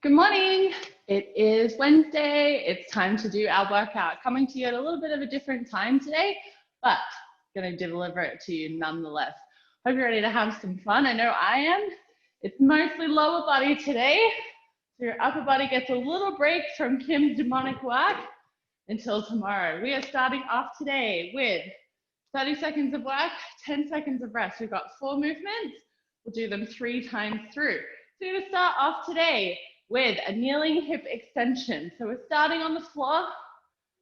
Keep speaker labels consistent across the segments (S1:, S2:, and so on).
S1: Good morning. It is Wednesday. It's time to do our workout. Coming to you at a little bit of a different time today, but going to deliver it to you nonetheless. Hope you're ready to have some fun. I know I am. It's mostly lower body today, so your upper body gets a little break from Kim's demonic work until tomorrow. We are starting off today with 30 seconds of work, 10 seconds of rest. We've got 4 movements. We'll do them 3 times through. So we're going to start off today with a kneeling hip extension. So we're starting on the floor.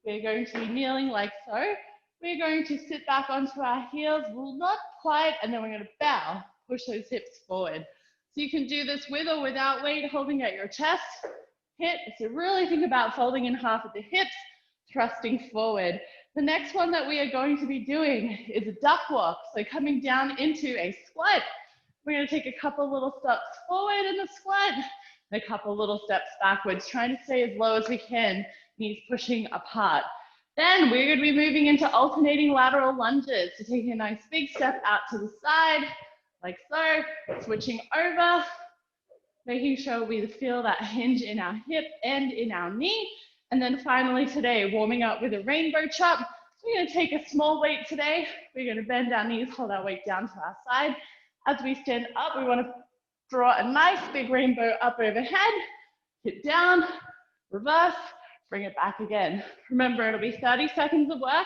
S1: We're going to be kneeling like so. We're going to sit back onto our heels, not quite, and then we're going to bow, push those hips forward. So you can do this with or without weight, holding at your chest. So really think about folding in half at the hips, thrusting forward. The next one that we are going to be doing is a duck walk. So coming down into a squat. We're going to take a couple little steps forward in the squat, and a couple little steps backwards, trying to stay as low as we can, knees pushing apart. Then we're going to be moving into alternating lateral lunges. So taking a nice big step out to the side, like so, switching over, making sure we feel that hinge in our hip and in our knee. And then finally today, warming up with a rainbow chop. We're going to take a small weight today. We're going to bend our knees, hold our weight down to our side. As we stand up, we want to draw a nice big rainbow up overhead, hip down, reverse, bring it back again. Remember, it'll be 30 seconds of work,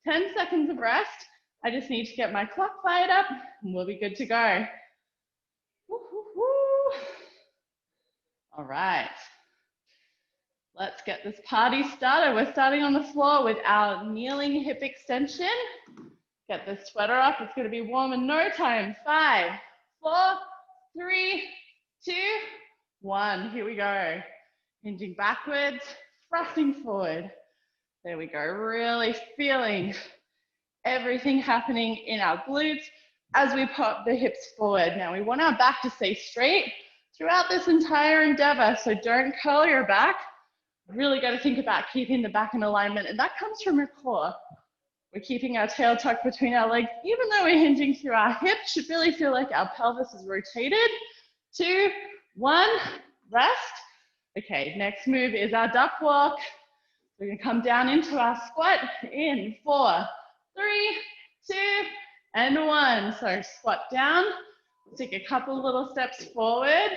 S1: 10 seconds of rest. I just need to get my clock fired up and we'll be good to go. Woo, woo, woo. All right. Let's get this party started. We're starting on the floor with our kneeling hip extension. Get this sweater off. It's going to be warm in no time. 5, 4, 3, 2, 1. Here we go. Hinging backwards, thrusting forward. There we go. Really feeling everything happening in our glutes as we pop the hips forward. Now we want our back to stay straight throughout this entire endeavor. So don't curl your back. Really got to think about keeping the back in alignment. And that comes from your core. We're keeping our tail tucked between our legs, even though we're hinging through our hips. Should really feel like our pelvis is rotated. 2, 1, rest. Okay, next move is our duck walk. We're going to come down into our squat in 4, 3, 2, and 1. So squat down. Take a couple little steps forward.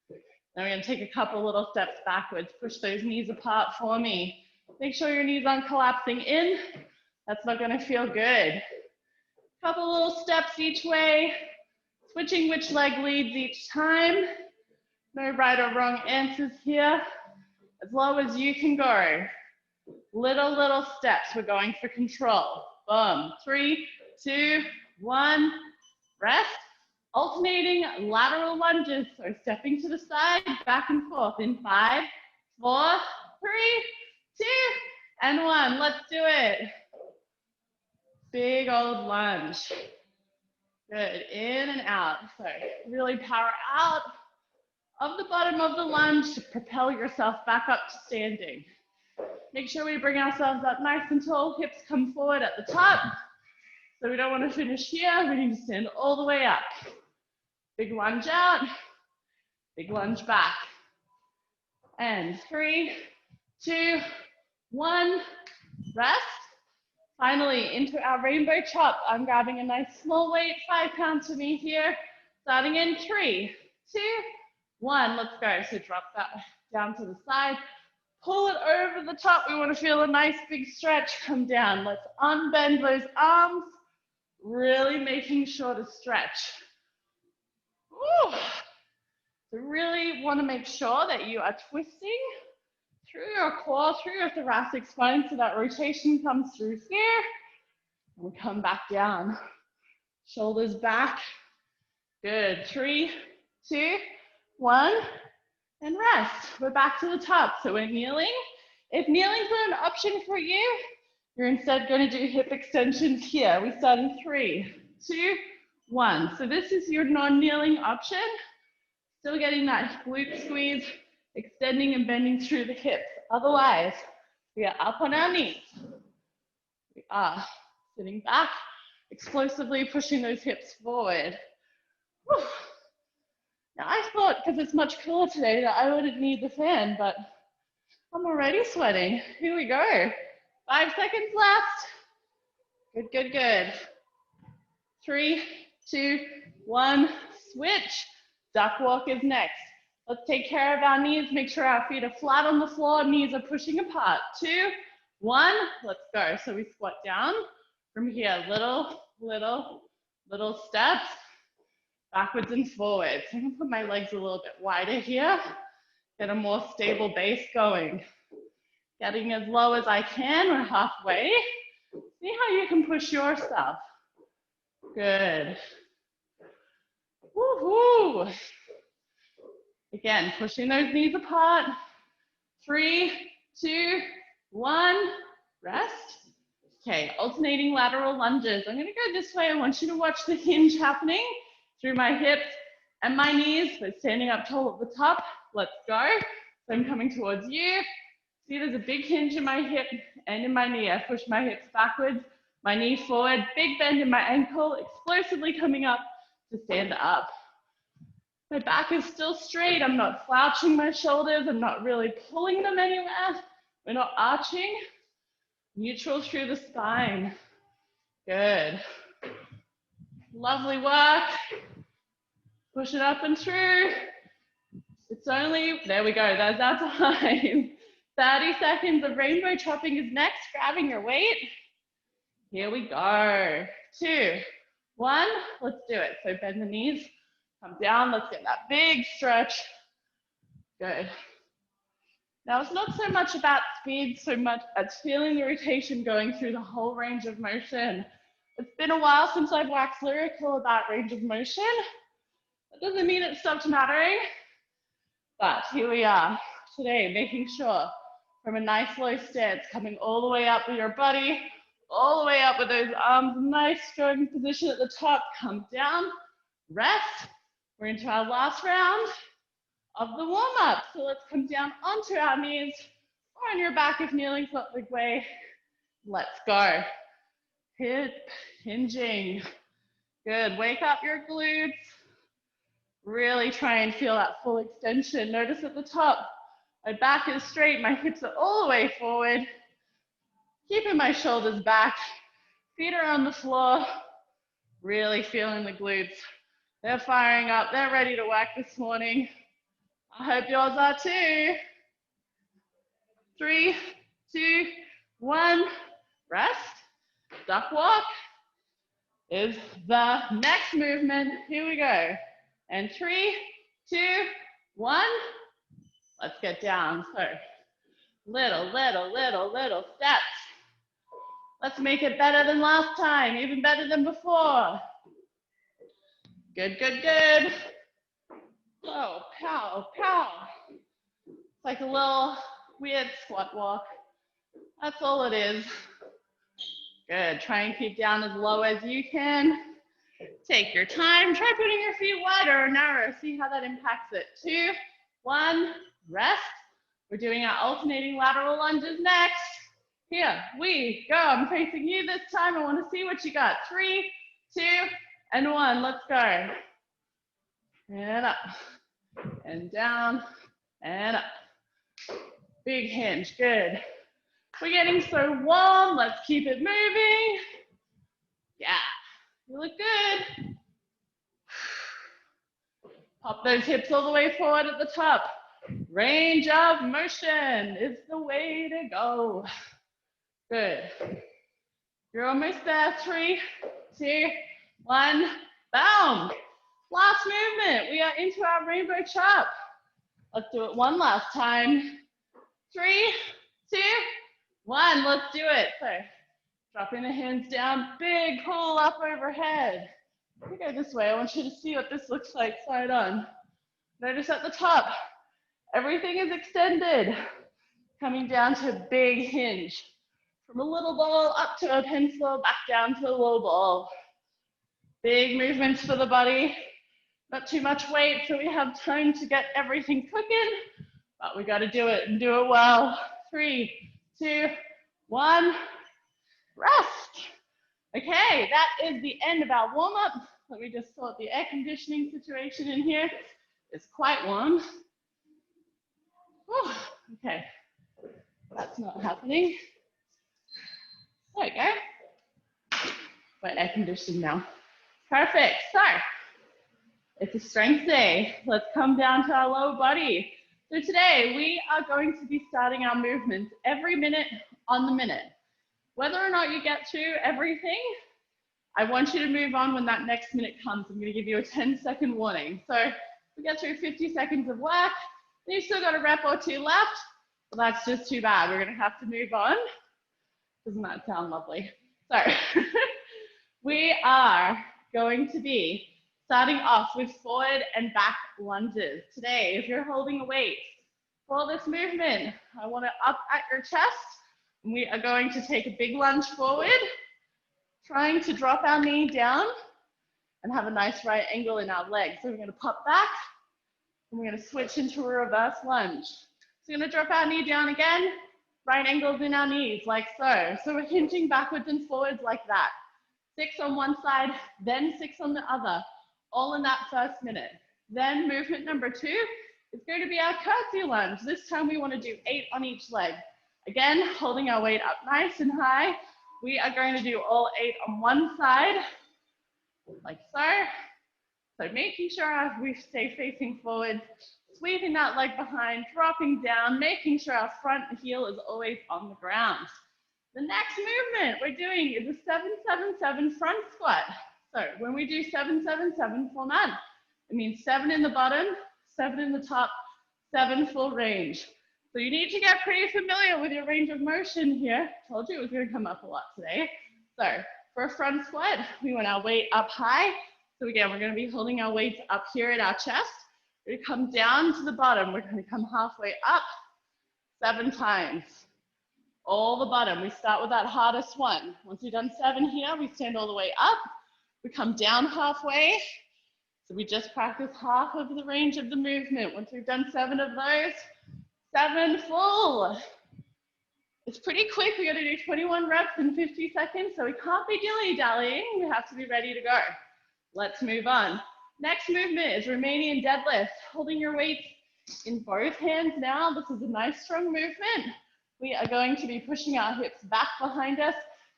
S1: Then we're going to take a couple little steps backwards. Push those knees apart for me. Make sure your knees aren't collapsing in. That's not going to feel good. Couple little steps each way, switching which leg leads each time. No right or wrong answers here. As low as you can go. Little steps. We're going for control. Boom. 3, 2, 1. Rest. Alternating lateral lunges. So stepping to the side, back and forth in 5, 4, 3, 2, and 1. Let's do it. Big old lunge. Good, in and out. So really power out of the bottom of the lunge to propel yourself back up to standing. Make sure we bring ourselves up nice and tall, hips come forward at the top. So we don't want to finish here, we need to stand all the way up. Big lunge out, big lunge back. And 3, 2, 1, rest. Finally, into our rainbow chop. I'm grabbing a nice small weight, 5 pounds for me here. Starting in 3, 2, 1. Let's go. So drop that down to the side. Pull it over the top. We want to feel a nice big stretch. Come down. Let's unbend those arms. Really making sure to stretch. Woo. So really want to make sure that you are twisting through your core, through your thoracic spine, so that rotation comes through here. And we come back down. Shoulders back. Good. 3, 2, 1, and rest. We're back to the top. So we're kneeling. If kneeling's not an option for you, you're instead going to do hip extensions here. We start in 3, 2, 1. So this is your non-kneeling option. Still getting that glute squeeze, extending and bending through the hips. Otherwise, we are up on our knees. We are sitting back, explosively pushing those hips forward. Whew. Now, I thought because it's much cooler today that I wouldn't need the fan, but I'm already sweating. Here we go. 5 seconds left. Good, good, good. 3, 2, 1, switch. Duck walk is next. Let's take care of our knees. Make sure our feet are flat on the floor. Knees are pushing apart. 2, 1, let's go. So we squat down from here. Little steps, backwards and forwards. I'm gonna put my legs a little bit wider here. Get a more stable base going. Getting as low as I can. We're halfway. See how you can push yourself. Good. Woohoo! Again, pushing those knees apart. 3, 2, 1, rest. Okay, alternating lateral lunges. I'm gonna go this way. I want you to watch the hinge happening through my hips and my knees, but standing up tall at the top. Let's go. So I'm coming towards you. See, there's a big hinge in my hip and in my knee. I push my hips backwards, my knee forward, big bend in my ankle, explosively coming up to stand up. My back is still straight. I'm not slouching my shoulders. I'm not really pulling them anywhere. We're not arching. Neutral through the spine. Good. Lovely work. Push it up and through. It's only, there we go, there's our time. 30 seconds of rainbow chopping is next. Grabbing your weight. Here we go. 2, 1, let's do it. So bend the knees. Come down, let's get that big stretch. Good. Now it's not so much about speed, so much as feeling the rotation going through the whole range of motion. It's been a while since I've waxed lyrical about range of motion. That doesn't mean it stopped mattering, but here we are today, making sure from a nice low stance, coming all the way up with your body, all the way up with those arms, nice strong position at the top, come down, rest. We're into our last round of the warm-up. So let's come down onto our knees or on your back if kneeling's not the way. Let's go. Hip hinging. Good. Wake up your glutes. Really try and feel that full extension. Notice at the top, my back is straight, my hips are all the way forward. Keeping my shoulders back. Feet are on the floor. Really feeling the glutes. They're firing up. They're ready to work this morning. I hope yours are too. 3, 2, 1, rest. Duck walk is the next movement. Here we go. And 3, 2, 1, let's get down. So little steps. Let's make it better than last time, even better than before. Good, good, good. Oh, pow, pow. It's like a little weird squat walk. That's all it is. Good, try and keep down as low as you can. Take your time, try putting your feet wider or narrow, see how that impacts it. 2, 1, rest. We're doing our alternating lateral lunges next. Here we go, I'm facing you this time. I wanna see what you got. 3, 2, and 1, let's go. And up, and down, and up. Big hinge, good. We're getting so warm, let's keep it moving. Yeah, you look good. Pop those hips all the way forward at the top. Range of motion is the way to go. Good. You're almost there. 3, 2, 1, boom. Last movement. We are into our rainbow chop. Let's do it one last time. 3, 2, 1. Let's do it. So dropping the hands down. Big pull up overhead. We go this way. I want you to see what this looks like side on. Notice at the top, everything is extended. Coming down to a big hinge. From a little ball up to a pencil, back down to a little ball. Big movements for the body. Not too much weight, so we have time to get everything cooking. But we got to do it and do it well. 3, 2, 1, rest. Okay, that is the end of our warm-up. Let me just sort the air conditioning situation in here. is quite warm. Whew, okay, that's not happening. There we go. We're air conditioned now. Perfect. So it's a strength day. Let's come down to our lower body. So today we are going to be starting our movements every minute on the minute. Whether or not you get through everything, I want you to move on when that next minute comes. I'm going to give you a 10-second warning. So if we get through 50 seconds of work, and you've still got a rep or two left, well, that's just too bad. We're going to have to move on. Doesn't that sound lovely? So we are going to be starting off with forward and back lunges. Today, if you're holding a weight for this movement, I want it up at your chest. And we are going to take a big lunge forward, trying to drop our knee down and have a nice right angle in our legs. So we're going to pop back and we're going to switch into a reverse lunge. So we're going to drop our knee down again, right angles in our knees like so. So we're hinging backwards and forwards like that. 6 on one side, then 6 on the other, all in that first minute. Then movement number 2 is going to be our curtsy lunge. This time we want to do 8 on each leg. Again, holding our weight up nice and high. We are going to do all 8 on one side, like so. So making sure we stay facing forward, sweeping that leg behind, dropping down, making sure our front heel is always on the ground. The next movement we're doing is a 7-7-7 front squat. So when we do 7-7-7 format, it means 7 in the bottom, 7 in the top, 7 full range. So you need to get pretty familiar with your range of motion here. Told you it was going to come up a lot today. So for a front squat, we want our weight up high. So again, we're going to be holding our weights up here at our chest. We're going to come down to the bottom. We're going to come halfway up 7 times. All the bottom. We start with that hardest one. Once we've done 7 here, we stand all the way up. We come down halfway. So we just practice half of the range of the movement. Once we've done 7 of those, 7 full. It's pretty quick. We got to do 21 reps in 50 seconds, so we can't be dilly-dallying. We have to be ready to go. Let's move on. Next movement is Romanian Deadlift. Holding your weights in both hands now. This is a nice, strong movement. We are going to be pushing our hips back behind us,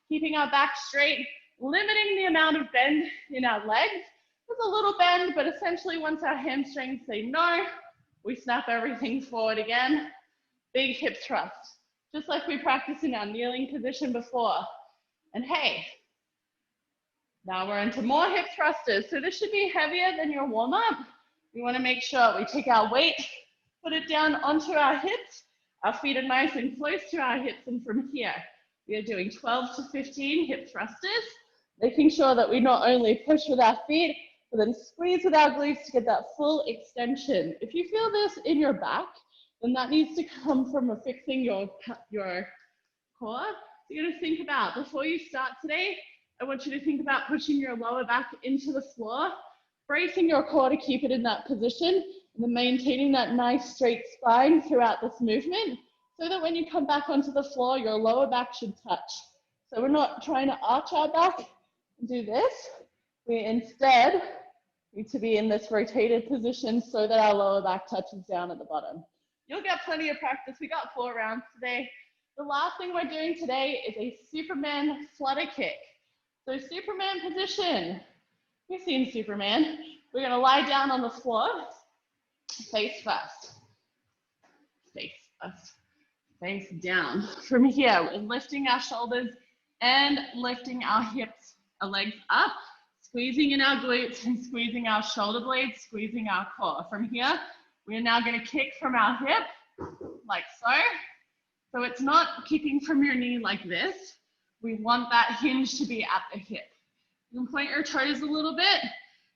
S1: keeping our back straight, limiting the amount of bend in our legs. There's a little bend, but essentially once our hamstrings say no, we snap everything forward again. Big hip thrust, just like we practiced in our kneeling position before. And hey, now we're into more hip thrusters. So this should be heavier than your warm-up. We want to make sure we take our weight, put it down onto our hips. Our feet are nice and close to our hips, and from here, we are doing 12 to 15 hip thrusters, making sure that we not only push with our feet, but then squeeze with our glutes to get that full extension. If you feel this in your back, then that needs to come from fixing your core. So you're going to think about, before you start today, I want you to think about pushing your lower back into the floor, bracing your core to keep it in that position, and then maintaining that nice straight spine throughout this movement, so that when you come back onto the floor, your lower back should touch. So we're not trying to arch our back and do this. We instead need to be in this rotated position so that our lower back touches down at the bottom. You'll get plenty of practice. We got 4 rounds today. The last thing we're doing today is a Superman flutter kick. So Superman position. You've seen Superman. We're going to lie down on the floor, face first. Face first. Face down. From here, we're lifting our shoulders and lifting our hips, our legs up, squeezing in our glutes and squeezing our shoulder blades, squeezing our core. From here, we are now going to kick from our hip, like so. So it's not kicking from your knee like this. We want that hinge to be at the hip. You can point your toes a little bit.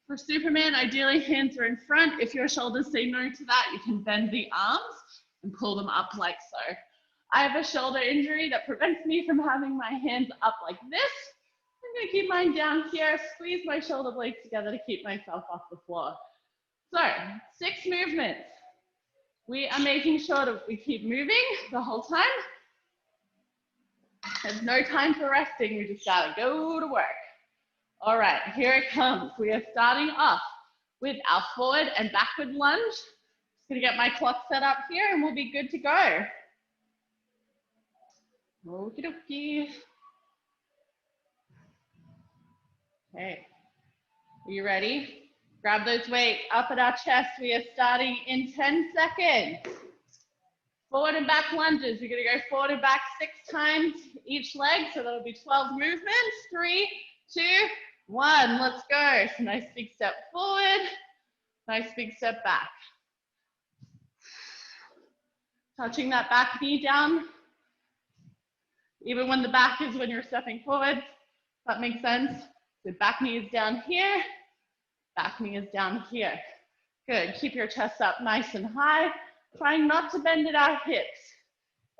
S1: For Superman, ideally hands are in front. If your shoulders say no to that, you can bend the arms and pull them up like so. I have a shoulder injury that prevents me from having my hands up like this. I'm going to keep mine down here, squeeze my shoulder blades together to keep myself off the floor. So 6 movements. We are making sure that we keep moving the whole time. There's no time for resting. We just gotta go to work. All right, here it comes. We are starting off with our forward and backward lunge. Just gonna get my clock set up here and we'll be good to go. Okie dokie. Okay, are you ready? Grab those weights up at our chest. We are starting in 10 seconds. Forward and back lunges. You're gonna go forward and back 6 times each leg, so that'll be 12 movements. 3, 2, 1, let's go. So nice big step forward, nice big step back. Touching that back knee down, even when the back is when you're stepping forward. That makes sense. The back knee is down here, back knee is down here. Good, keep your chest up nice and high. Trying not to bend at our hips.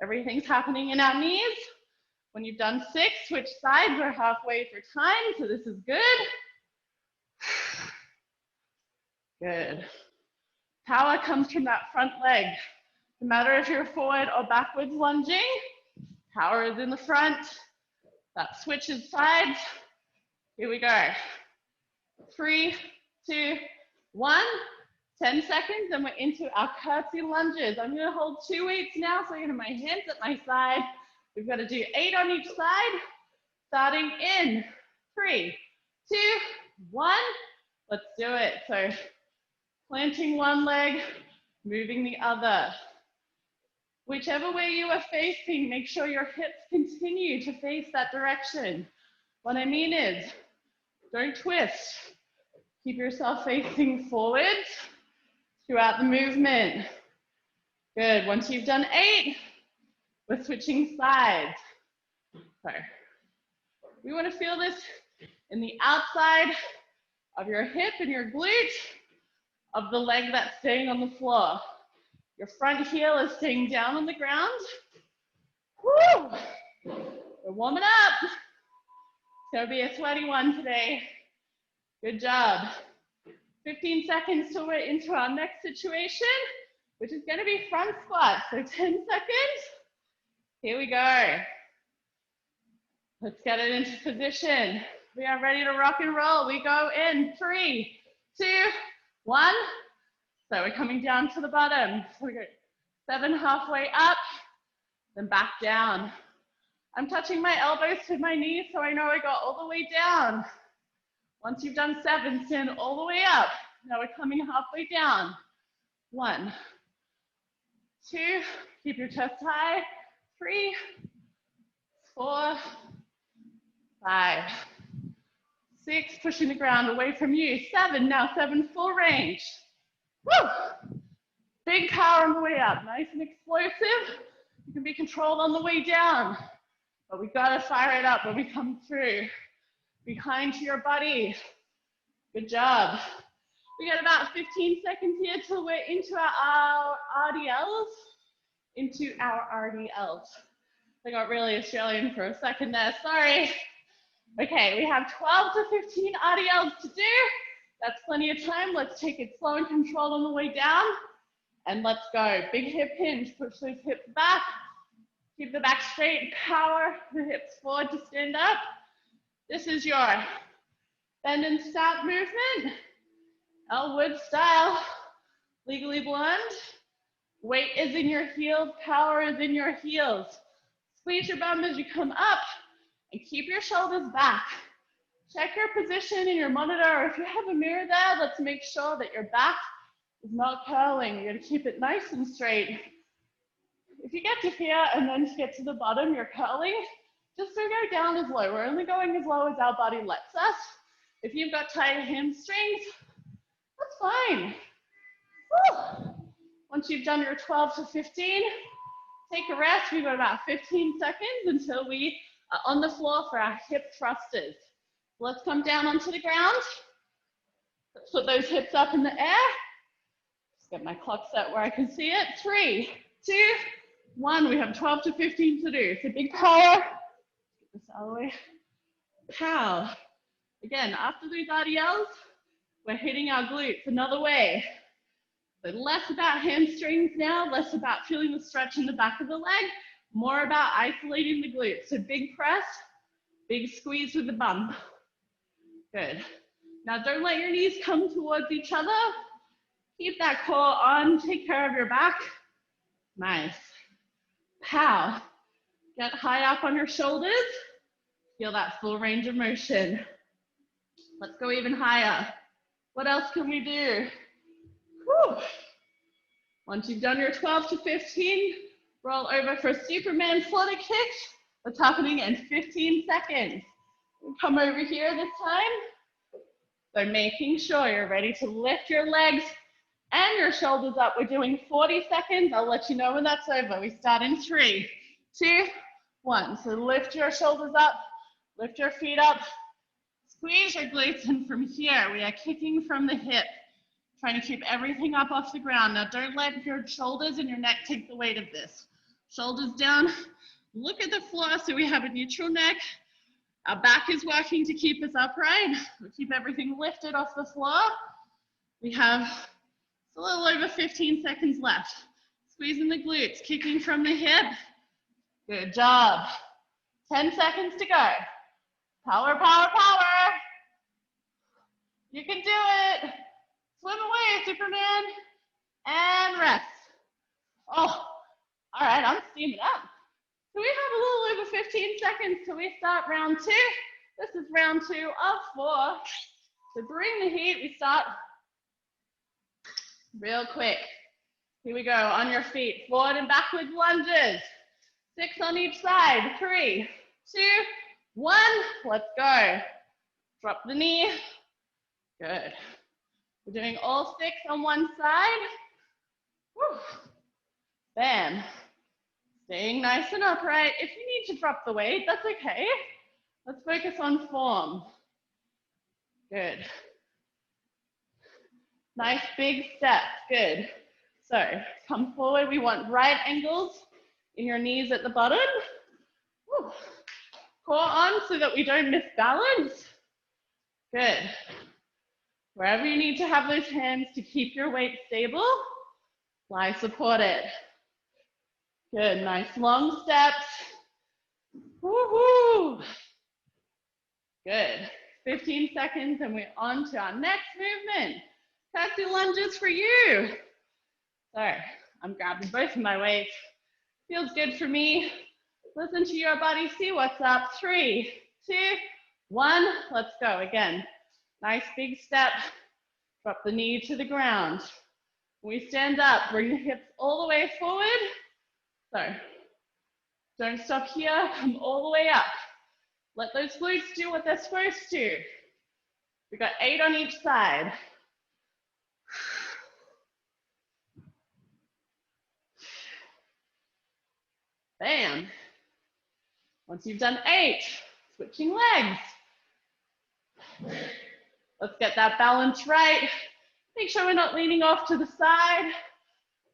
S1: Everything's happening in our knees. When you've done 6, switch sides. We're halfway through time, so this is good. Good. Power comes from that front leg. No matter if you're forward or backwards lunging, power is in the front. That switches sides. Here we go. 3, 2, 1. 10 seconds and we're into our curtsy lunges. I'm gonna hold 2 weights now, so I'm gonna have my hands at my side. We've got to do 8 on each side, starting in 3, 2, 1. Let's do it. So planting one leg, moving the other. Whichever way you are facing, make sure your hips continue to face that direction. What I mean is, don't twist. Keep yourself facing forward throughout the movement. Good, once you've done 8, we're switching sides. So we want to feel this in the outside of your hip and your glute of the leg that's staying on the floor. Your front heel is staying down on the ground. Woo! We're warming up. It's gonna be a sweaty one today. Good job. 15 seconds till we're into our next situation, which is going to be front squat. So 10 seconds. Here we go. Let's get it into position. We are ready to rock and roll. We go in 3, 2, 1. So we're coming down to the bottom. So we go 7 halfway up, then back down. I'm touching my elbows to my knees so I know I got all the way down. Once you've done 7, stand all the way up. Now we're coming halfway down. 1, 2, keep your chest high. 3, 4, 5, 6, pushing the ground away from you. 7, now 7 full range. Woo! Big power on the way up, nice and explosive. You can be controlled on the way down, but we gotta fire it up when we come through. Be kind to your body. Good job. We got about 15 seconds here till we're into our RDLs. I got really Australian for a second there, sorry. Okay, we have 12 to 15 RDLs to do. That's plenty of time. Let's take it slow and controlled on the way down. And let's go. Big hip hinge, push those hips back. Keep the back straight, power the hips forward to stand up. This is your bend and stomp movement, Elwood style, legally blonde. Weight is in your heels, power is in your heels. Squeeze your bum as you come up and keep your shoulders back. Check your position in your monitor, or if you have a mirror there, let's make sure that your back is not curling. You're gonna keep it nice and straight. If you get to here and then to get to the bottom, you're curling, just so go down as low. We're only going as low as our body lets us. If you've got tight hamstrings, that's fine. Woo. Once you've done your 12 to 15, take a rest. We've got about 15 seconds until we are on the floor for our hip thrusters. Let's come down onto the ground. Let's put those hips up in the air. Just get my clock set where I can see it. 3, 2, 1. We have 12 to 15 to do. So big power. Get this out of the way. Pow. Again, after these RDLs, we're hitting our glutes another way. So less about hamstrings now, less about feeling the stretch in the back of the leg, more about isolating the glutes. So big press, big squeeze with the bum. Good. Now don't let your knees come towards each other. Keep that core on, take care of your back. Nice. Pow. Get high up on your shoulders. Feel that full range of motion. Let's go even higher. What else can we do? Whew. Once you've done your 12 to 15, roll over for a Superman flutter kick. That's happening in 15 seconds. Come over here this time. So making sure you're ready to lift your legs and your shoulders up. We're doing 40 seconds. I'll let you know when that's over. We start in 3, 2, 1. So lift your shoulders up, lift your feet up, squeeze your glutes in from here. We are kicking from the hip, trying to keep everything up off the ground. Now don't let your shoulders and your neck take the weight of this. Shoulders down, look at the floor so we have a neutral neck. Our back is working to keep us upright. We keep everything lifted off the floor. We have a little over 15 seconds left. Squeezing the glutes, kicking from the hip. Good job. 10 seconds to go. Power, power, power. You can do it. Swim away, Superman. And rest. Oh, all right, I'm steaming up. So we have a little over 15 seconds till we start round 2. This is round 2 of 4. So bring the heat. We start real quick. Here we go, on your feet. Forward and backwards lunges. 6 on each side. 3, 2, 1. Let's go. Drop the knee. Good. We're doing all 6 on one side. Whew. Bam. Staying nice and upright. If you need to drop the weight, that's okay. Let's focus on form. Good. Nice big steps. Good. So come forward. We want right angles in your knees at the bottom. Whew. Core on so that we don't miss balance. Good. Wherever you need to have those hands to keep your weight stable, lie support it. Good, nice long steps. Woohoo! Good. 15 seconds and we're on to our next movement. Katsu Lunges for you. So I'm grabbing both of my weights. Feels good for me. Listen to your body, see what's up. 3, 2, 1. Let's go again. Nice big step. Drop the knee to the ground. When we stand up, bring the hips all the way forward. So don't stop here, come all the way up. Let those glutes do what they're supposed to. We've got 8 on each side. Bam. Once you've done 8, switching legs. Let's get that balance right. Make sure we're not leaning off to the side.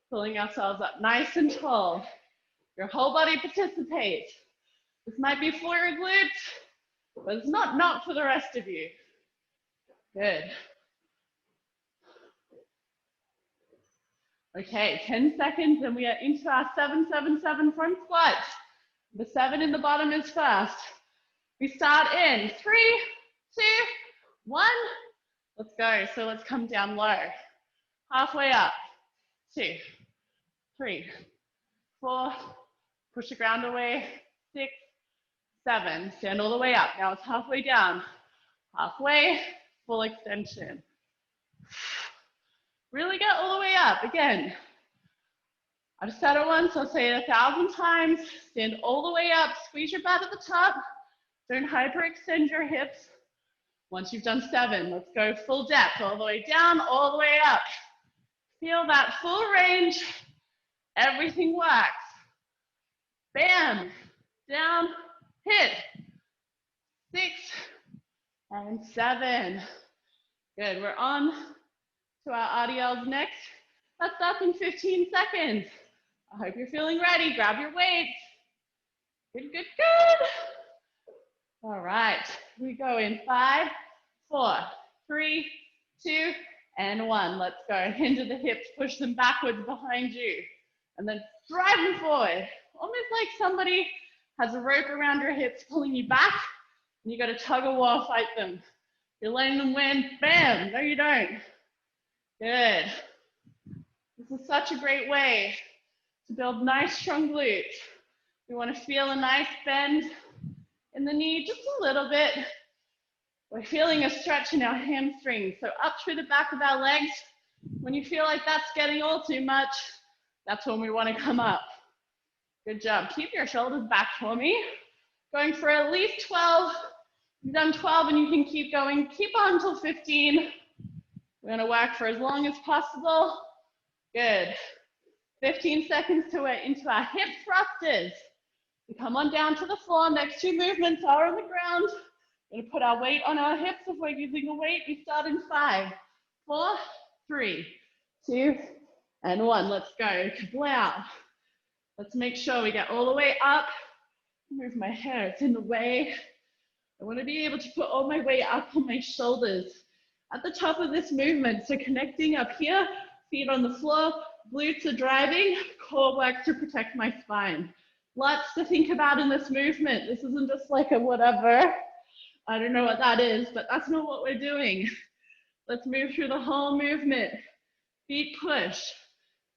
S1: Pulling ourselves up nice and tall. Your whole body participates. This might be for your glutes, but it's not for the rest of you. Good. Okay, 10 seconds and we are into our 7-7-7 front squat. The 7 in the bottom is first. We start in 3, 2, 1. Let's go. So let's come down low. Halfway up. 2, 3, 4. Push the ground away. 6, 7. Stand all the way up. Now it's halfway down. Halfway. Full extension. Really get all the way up. Again, I've said it once, I'll say it 1,000 times. Stand all the way up, squeeze your butt at the top. Don't hyperextend your hips. Once you've done 7, let's go full depth, all the way down, all the way up. Feel that full range. Everything works. Bam, down, hit. 6 and 7. Good, we're on to our RDLs next. That's up in 15 seconds. I hope you're feeling ready. Grab your weights. Good, good, good. All right, we go in 5, 4, 3, 2, and 1. Let's go. Hinge at the hips, push them backwards behind you. And then drive them forward. Almost like somebody has a rope around your hips pulling you back, and you got to tug of war, fight them. You're letting them win. Bam. No, you don't. Good. This is such a great way to build nice, strong glutes. We want to feel a nice bend in the knee, just a little bit. We're feeling a stretch in our hamstrings. So up through the back of our legs. When you feel like that's getting all too much, that's when we want to come up. Good job. Keep your shoulders back for me. Going for at least 12. You've done 12 and you can keep going. Keep on until 15. We're going to work for as long as possible. Good. 15 seconds to it into our hip thrusters. We come on down to the floor. Next two movements are on the ground. We're going to put our weight on our hips. If we're using a weight, we start in 5, 4, 3, 2, and 1. Let's go. Kablow. Let's make sure we get all the way up. Move my hair, it's in the way. I want to be able to put all my weight up on my shoulders at the top of this movement. So connecting up here, feet on the floor, glutes are driving, core works to protect my spine. Lots to think about in this movement. This isn't just like a whatever. I don't know what that is, but that's not what we're doing. Let's move through the whole movement. Feet push.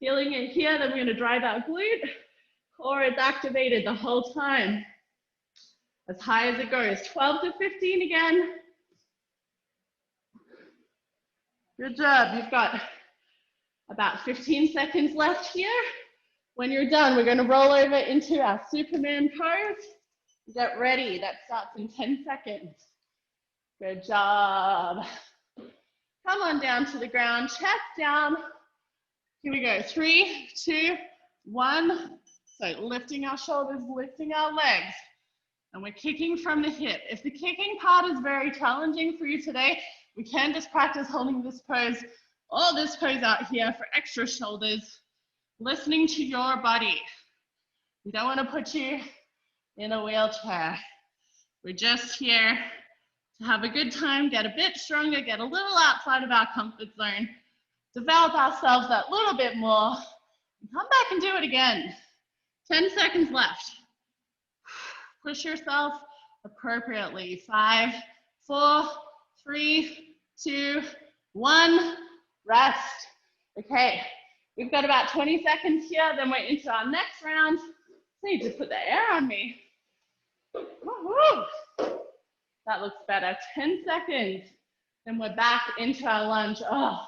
S1: Feeling it here, then we're going to drive our glute. Core is activated the whole time. As high as it goes. 12 to 15 again. Good job. You've got about 15 seconds left here. When you're done, we're going to roll over into our Superman pose. Get ready. That starts in 10 seconds. Good job. Come on down to the ground. Chest down. Here we go. 3, 2, 1. So lifting our shoulders, lifting our legs. And we're kicking from the hip. If the kicking part is very challenging for you today, we can just practice holding this pose or this pose out here for extra shoulders, listening to your body. We don't want to put you in a wheelchair. We're just here to have a good time, get a bit stronger, get a little outside of our comfort zone, develop ourselves that little bit more, and come back and do it again. 10 seconds left. Push yourself appropriately. 5, 4, 3, 2, 1. Rest. Okay, we've got about 20 seconds here, then we're into our next round. I need to put the air on me. Woo-hoo. That looks better. 10 seconds, then we're back into our lunge. Oh,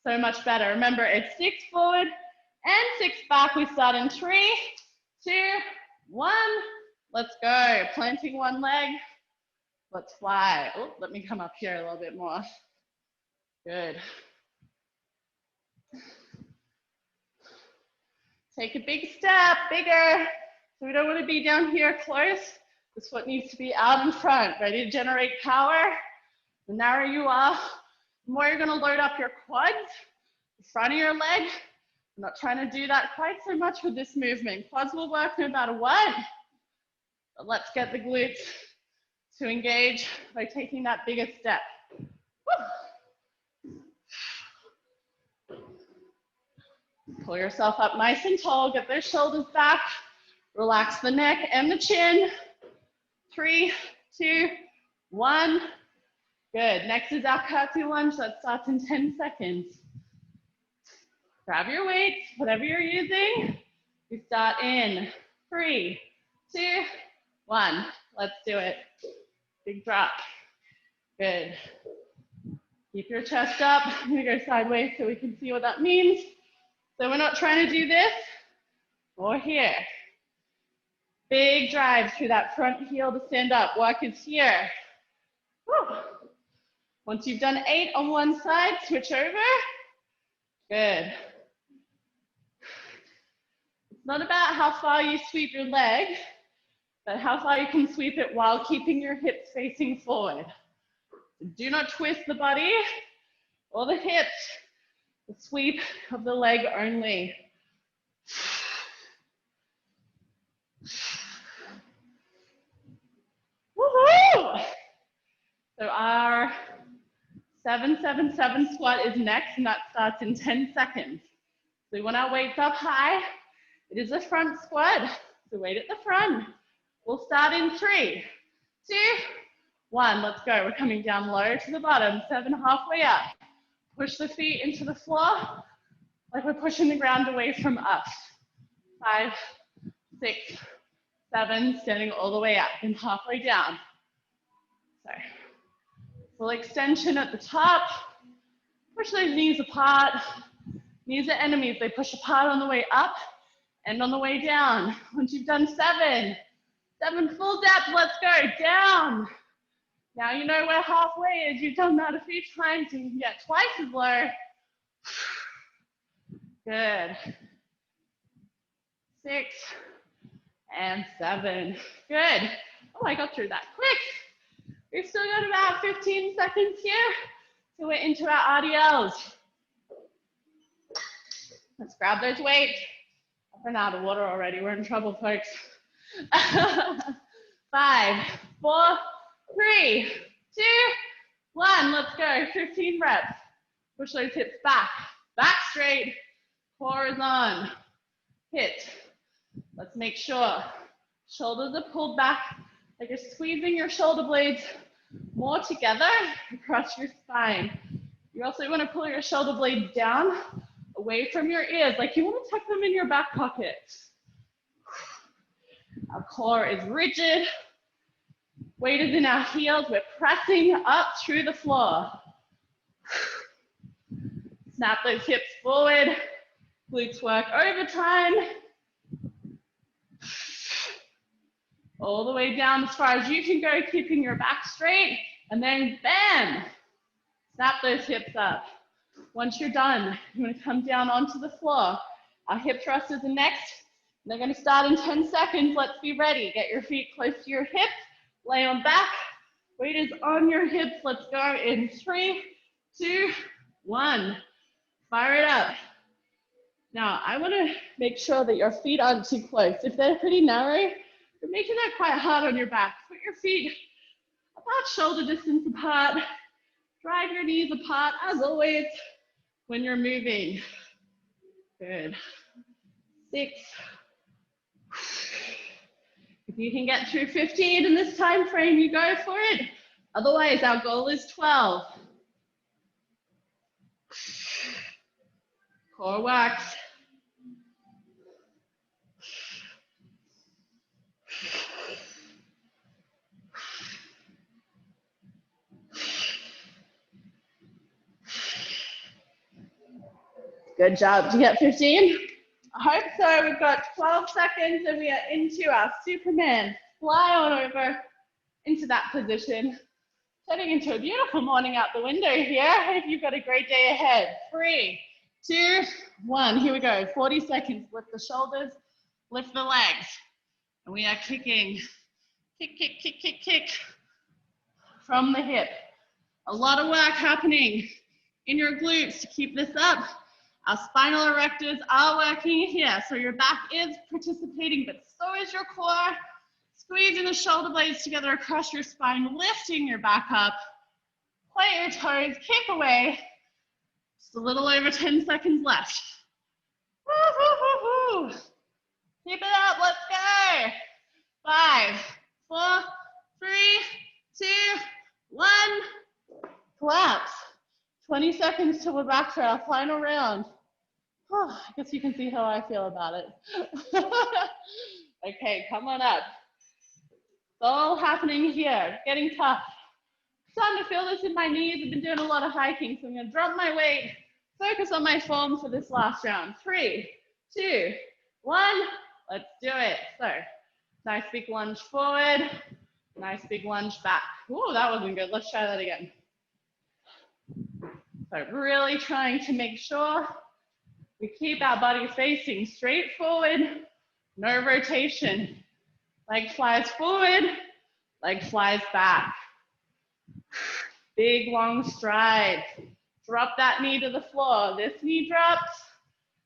S1: so much better. Remember, it's 6 forward and 6 back. We start in 3, 2, 1. Let's go. Planting one leg. Let's fly. Oh, let me come up here a little bit more. Good. Take a big step, bigger. So we don't want to be down here close. This foot needs to be out in front, ready to generate power. The narrower you are, the more you're going to load up your quads, the front of your leg. I'm not trying to do that quite so much with this movement. Quads will work no matter what. But let's get the glutes to engage by taking that bigger step. Woo. Pull yourself up nice and tall. Get those shoulders back. Relax the neck and the chin. 3, 2, 1. Good. Next is our Katsu Lunge. That starts in 10 seconds. Grab your weights, whatever you're using. We start in 3, 2, 1. Let's do it. Big drop. Good. Keep your chest up. I'm going to go sideways so we can see what that means. So we're not trying to do this or here. Big drive through that front heel to stand up. Work is here. Woo. Once you've done 8 on one side, switch over. Good. It's not about how far you sweep your leg, but how far you can sweep it while keeping your hips facing forward. Do not twist the body or the hips. The sweep of the leg only. Woohoo! So our 777 squat is next, and that starts in 10 seconds. So we want our weights up high. It is a front squat, so weight at the front. We'll start in 3, 2, 1, let's go. We're coming down low to the bottom, 7, halfway up. Push the feet into the floor like we're pushing the ground away from us. 5, 6, 7, standing all the way up and halfway down. So, full extension at the top. Push those knees apart. Knees are enemies. They push apart on the way up and on the way down. Once you've done 7 full depth, let's go, down. Now you know where halfway is. You've done that a few times. You can get twice as low. Good. 6 and 7. Good. Oh, I got through that quick. We've still got about 15 seconds here, so we're into our RDLs. Let's grab those weights. I've run out of water already. We're in trouble, folks. 5, 4, 3, 2, 1. Let's go. 15 reps. Push those hips back. Back straight. Core is on. Hit. Let's make sure shoulders are pulled back, like you're squeezing your shoulder blades more together across your spine. You also want to pull your shoulder blades down away from your ears, like you want to tuck them in your back pocket. Our core is rigid. Weight is in our heels. We're pressing up through the floor. Snap those hips forward. Glutes work overtime. All the way down as far as you can go, keeping your back straight. And then bam, snap those hips up. Once you're done, you want to come down onto the floor. Our hip thrusters are next. They're going to start in 10 seconds. Let's be ready. Get your feet close to your hips. Lay on back. Weight is on your hips. Let's go in 3, 2, 1. Fire it up. Now, I want to make sure that your feet aren't too close. If they're pretty narrow, you're making that quite hard on your back. Put your feet about shoulder distance apart. Drive your knees apart, as always, when you're moving. Good. 6. If you can get through 15 in this time frame, you go for it. Otherwise, our goal is 12. Core works. Good job. Did you get 15? I hope so. We've got 12 seconds and we are into our Superman. Fly on over into that position. Heading into a beautiful morning out the window here. I hope you've got a great day ahead. 3, 2, 1. Here we go. 40 seconds. Lift the shoulders, lift the legs. And we are kicking. Kick, kick, kick, kick, kick. From the hip. A lot of work happening in your glutes to keep this up. Our spinal erectors are working here, so your back is participating, but so is your core. Squeezing the shoulder blades together across your spine, lifting your back up. Point your toes, kick away. Just a little over 10 seconds left. Woo, woo, woo, woo. Keep it up, let's go. 5, 4, 3, 2, 1. Collapse. 20 seconds till we're back for our final round. Oh, I guess you can see how I feel about it. Okay, come on up. It's all happening here, getting tough. I'm starting to feel this in my knees. I've been doing a lot of hiking, so I'm gonna drop my weight, focus on my form for this last round. 3, 2, 1, let's do it. So, nice big lunge forward, nice big lunge back. Ooh, that wasn't good. Let's try that again. So really trying to make sure we keep our body facing straight forward, no rotation. Leg flies forward, leg flies back. Big long strides. Drop that knee to the floor. This knee drops,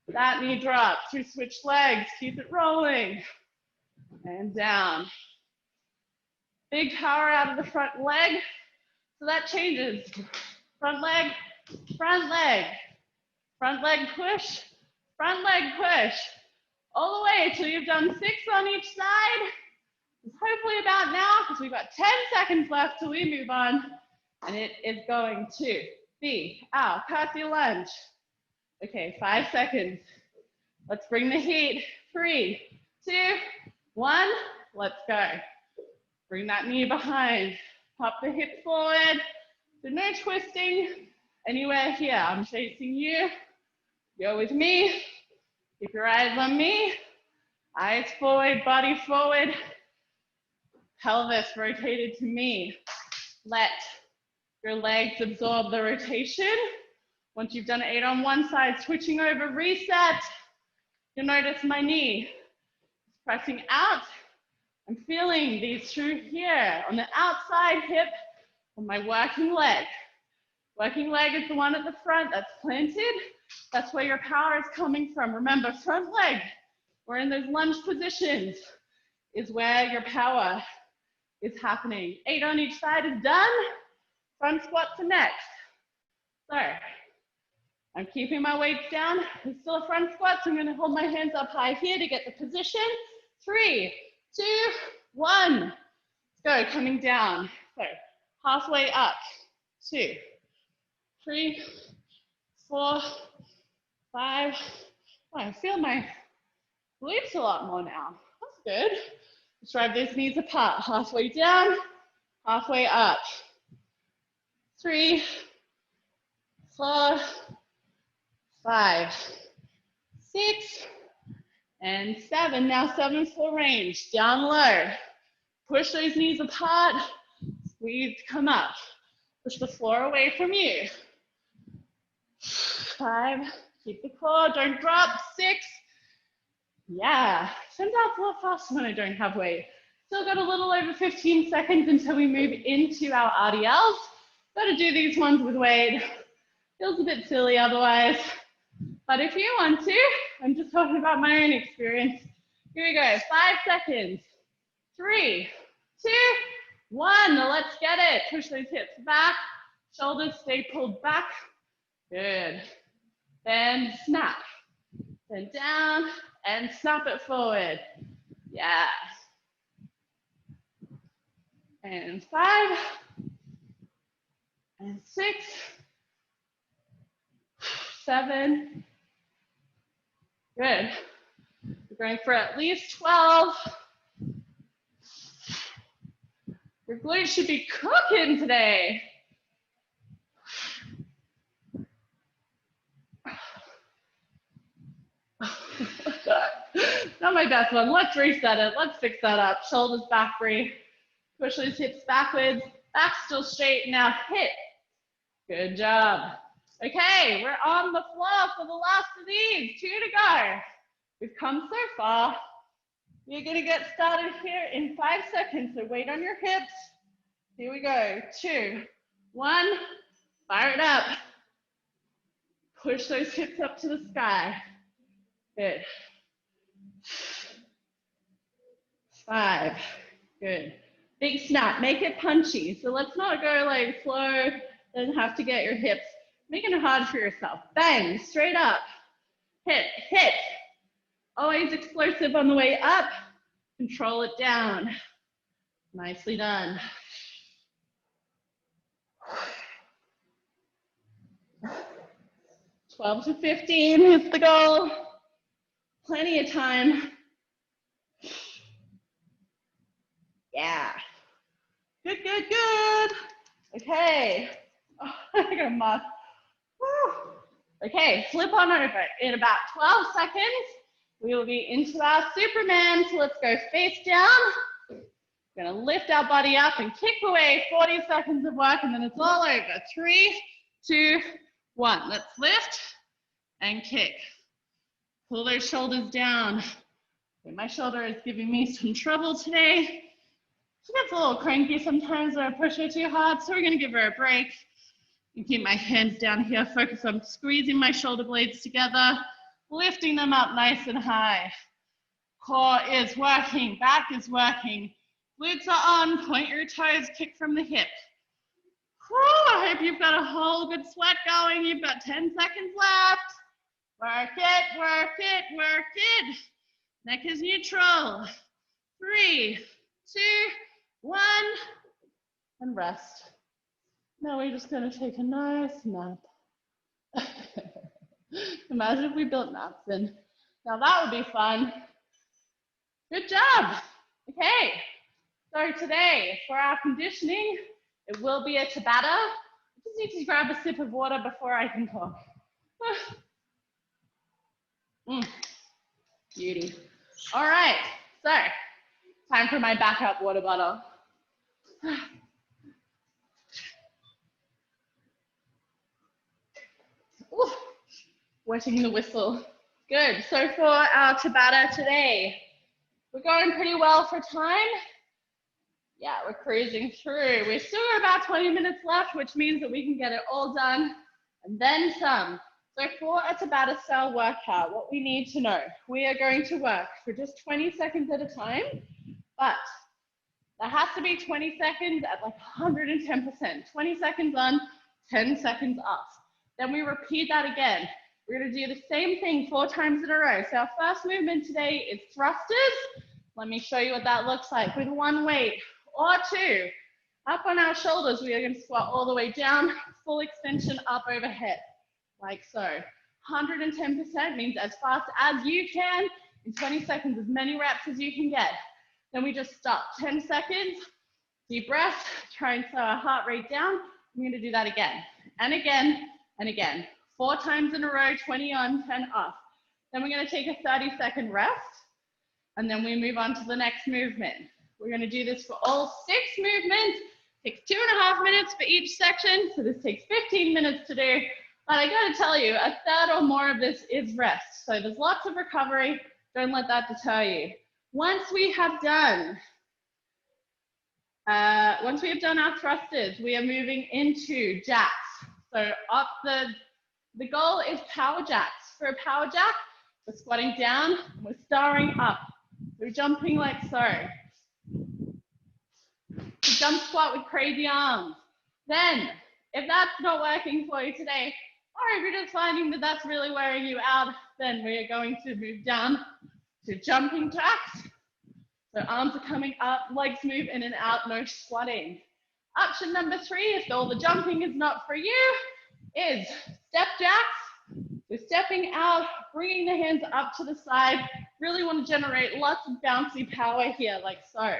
S1: that knee drops. You switch legs, keep it rolling. And down. Big power out of the front leg. So that changes. Front leg, front leg. Front leg push, front leg push. All the way until you've done 6 on each side. It's hopefully about now because we've got 10 seconds left till we move on. And it is going to be our Curtsy Lunge. Okay, 5 seconds. Let's bring the heat. 3, 2, 1. Let's go. Bring that knee behind. Pop the hip forward. So no twisting anywhere here. I'm chasing you. You're with me. Keep your eyes on me. Eyes forward, body forward. Pelvis rotated to me. Let your legs absorb the rotation. Once you've done 8 on one side, switching over, reset. You'll notice my knee is pressing out. I'm feeling these through here on the outside hip of my working leg. Working leg is the one at the front that's planted. That's where your power is coming from. Remember, front leg, we're in those lunge positions, is where your power is happening. 8 on each side is done. Front squats are next. So I'm keeping my weights down. It's still a front squat, so I'm going to hold my hands up high here to get the position. 3, 2, 1. Let's go, coming down. So halfway up. 2, 3, 4, 5. Oh, I feel my glutes a lot more now. That's good. Let's drive those knees apart. Halfway down, halfway up. 3, 4, 5, 6, and 7. Now 7 full range. Down low. Push those knees apart. Squeeze, come up. Push the floor away from you. 5, keep the core, don't drop. 6, yeah. Sends out a lot faster when I don't have weight. Still got a little over 15 seconds until we move into our RDLs. Got to do these ones with weight. Feels a bit silly otherwise. But if you want to, I'm just talking about my own experience. Here we go, 5 seconds. 3, 2, 1, let's get it. Push those hips back, shoulders stay pulled back. Good. Then snap. Then down and snap it forward. Yeah. And 5, and 6, 7. Good. We're going for at least 12. Your glutes should be cooking today. Not my best one. Let's reset it. Let's fix that up. Shoulders back free. Push those hips backwards. Back still straight. Now hit. Good job. Okay, we're on the floor for the last of these. 2 to go. We've come so far. You're going to get started here in 5 seconds. So weight on your hips. Here we go. 2, 1. Fire it up. Push those hips up to the sky. Good. 5. Good. Big snap. Make it punchy. So let's not go like slow. Doesn't have to get your hips. Making it hard for yourself. Bang. Straight up. Hit. Hit. Always explosive on the way up. Control it down. Nicely done. $12 to $15 is the goal. Plenty of time. Yeah. Good, good, good. Okay. Oh, I got a mouth. Okay, flip on over. In about 12 seconds, we will be into our Superman. So let's go face down. We're gonna lift our body up and kick away. 40 seconds of work and then it's all over. 3, 2, 1. Let's lift and kick. Pull those shoulders down. Okay, my shoulder is giving me some trouble today. She gets a little cranky sometimes when I push her too hard, so we're gonna give her a break. And keep my hands down here, focus on squeezing my shoulder blades together, lifting them up nice and high. Core is working, back is working. Glutes are on, point your toes, kick from the hip. Whew, I hope you've got a whole good sweat going. You've got 10 seconds left. Work it, work it, work it. Neck is neutral. 3, 2, 1, and rest. Now we're just going to take a nice nap. Imagine if we built naps in. Now that would be fun. Good job. Okay, so today for our conditioning, it will be a Tabata. I just need to grab a sip of water before I can talk. Beauty. All right, so time for my backup water bottle. Ooh, wetting the whistle. Good, so for our Tabata today, we're going pretty well for time. Yeah, we're cruising through. We've still got about 20 minutes left, which means that we can get it all done and then some. So for a Tabata style workout, what we need to know, we are going to work for just 20 seconds at a time, but that has to be 20 seconds at like 110%. 20 seconds on, 10 seconds off. Then we repeat that again. We're going to do the same thing 4 times in a row. So our first movement today is thrusters. Let me show you what that looks like with 1 weight or 2. Up on our shoulders, we are going to squat all the way down, full extension up overhead, like so. 110% means as fast as you can, in 20 seconds, as many reps as you can get. Then we just stop, 10 seconds, deep breath, try and slow our heart rate down. We're going to do that again, and again, and again. 4 times in a row, 20 on, 10 off. Then we're going to take a 30-second rest, and then we move on to the next movement. We're going to do this for all 6 movements. It takes 2.5 minutes for each section, so this takes 15 minutes to do. But I got to tell you, a third or more of this is rest. So there's lots of recovery. Don't let that deter you. Once we have done our thrusters, we are moving into jacks. So up the goal is power jacks. For a power jack, we're squatting down, we're starring up. We're jumping like so. Jump squat with crazy arms. Then, if that's not working for you today, or if you're just finding that that's really wearing you out, then we are going to move down to jumping jacks. So arms are coming up, legs move in and out, no squatting. Option number 3, if all the jumping is not for you, is step jacks. So stepping out, bringing the hands up to the side. Really want to generate lots of bouncy power here, like so.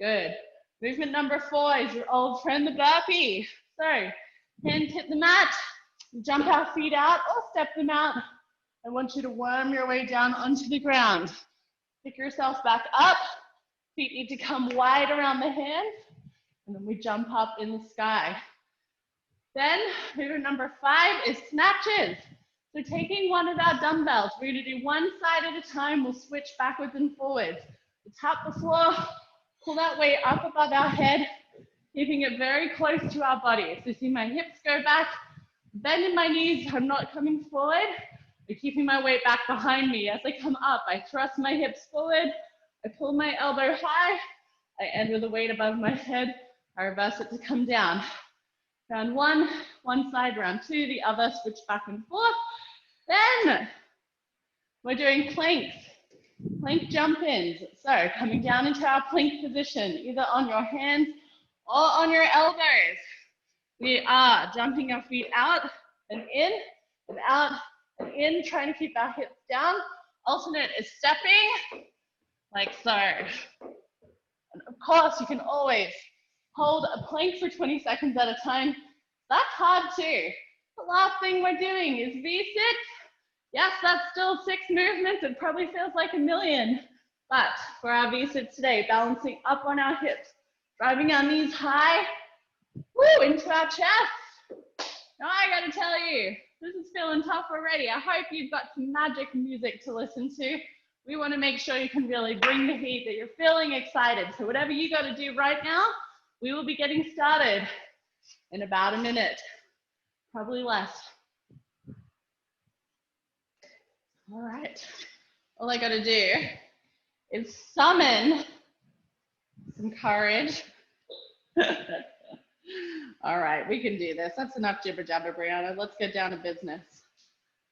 S1: Good. Movement number 4 is your old friend, the burpee. So hands hit the mat, jump our feet out or step them out. I want you to worm your way down onto the ground. Pick yourself back up. Feet need to come wide around the hands. And then we jump up in the sky. Then movement number 5 is snatches. So taking one of our dumbbells, we're going to do one side at a time. We'll switch backwards and forwards. We tap the floor, pull that weight up above our head, keeping it very close to our body. So see my hips go back, bending my knees, I'm not coming forward. I'm keeping my weight back behind me. As I come up, I thrust my hips forward, I pull my elbow high, I end with the weight above my head, I reverse it to come down. Round 1, one side, round 2, the other, switch back and forth. Then we're doing planks, plank jump-ins. So coming down into our plank position, either on your hands or on your elbows. We are jumping our feet out and in, and out and in, trying to keep our hips down. Alternate is stepping, like so. And of course, you can always hold a plank for 20 seconds at a time. That's hard too. The last thing we're doing is V-sit. Yes, that's still 6 movements. It probably feels like a million. But for our V-sit today, balancing up on our hips, driving our knees high, woo, into our chest. Now I gotta tell you, this is feeling tough already. I hope you've got some magic music to listen to. We want to make sure you can really bring the heat, that you're feeling excited. So whatever you got to do right now, we will be getting started in about a minute, probably less. All right, all I got to do is summon some courage. All right, we can do this. That's enough jibber jabber, Brianna. Let's get down to business.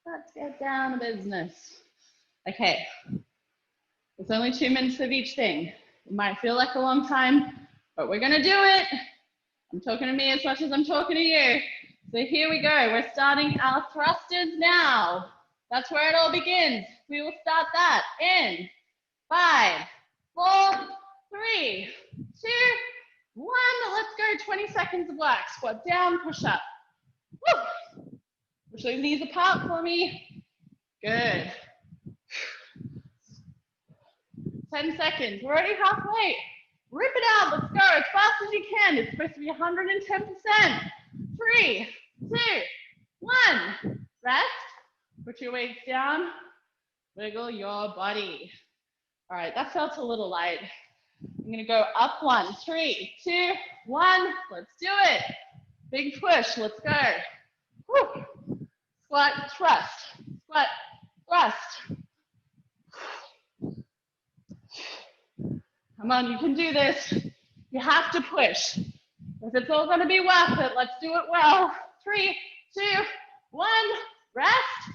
S1: Let's get down to business. Okay, it's only 2 minutes of each thing. It might feel like a long time, but we're gonna do it. I'm talking to me as much as I'm talking to you. So here we go. We're starting our thrusters now. That's where it all begins. We will start that in 5, 4, 3, 2, 1. Let's go. 20 seconds of work. Squat down, push up. Woo. Push those knees apart for me. Good. 10 seconds. We're already halfway. Rip it out. Let's go as fast as you can. It's supposed to be 110%. 3, 2, 1. Rest. Put your weights down. Wiggle your body. All right, that felt a little light. I'm going to go up 1. 3, 2, 1. Let's do it. Big push. Let's go. Woo. Squat, thrust. Squat, thrust. Come on, you can do this. You have to push. If it's all going to be worth it, let's do it well. 3, 2, 1. Rest.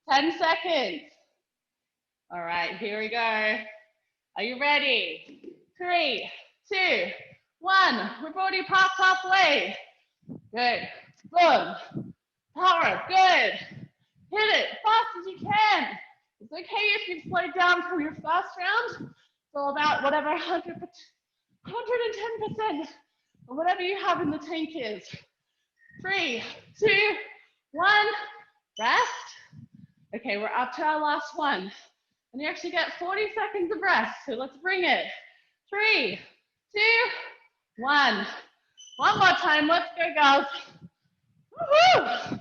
S1: 10 seconds. All right, here we go. Are you ready? 3, 2, 1. We've already passed halfway. Good. Boom. Power. Good. Hit it fast as you can. It's okay if you've slowed down from your first round. It's all about whatever 110% or whatever you have in the tank is. 3, 2, 1. Rest. Okay, we're up to our last one. And you actually get 40 seconds of rest. So let's bring it. 3, 2, 1. One more time. Let's go, girls. Woohoo!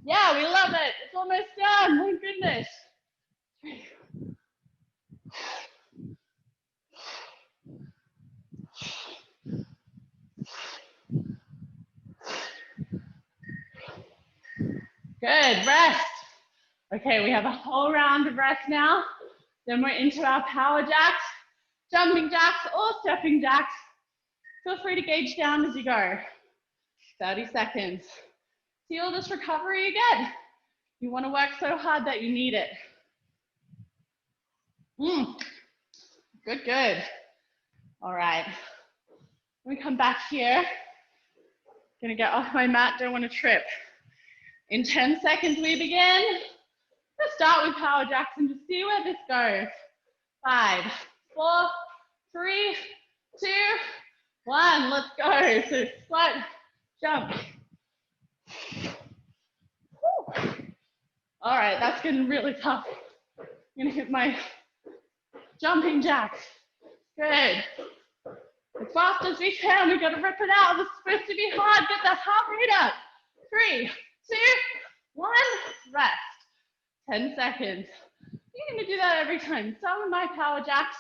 S1: Yeah, we love it. It's almost done. Thank goodness. 3. Good, rest. Okay, we have a whole round of rest now. Then we're into our power jacks, jumping jacks, or stepping jacks. Feel free to gauge down as you go. 30 seconds. See all this recovery you get? You want to work so hard that you need it. Good, good. All right. Let me come back here. Gonna get off my mat, don't want to trip. In 10 seconds we begin. Let's start with power jacks and just see where this goes. 5, 4, 3, 2, 1. Let's go. So squat, jump. Whew. All right, that's getting really tough. I'm gonna hit my jumping jacks. Good. As fast as we can, we gotta rip it out. This is supposed to be hard. Get that heart rate up. 3, 2, 1. Rest. 10 seconds. You're gonna do that every time. Start with my power jacks.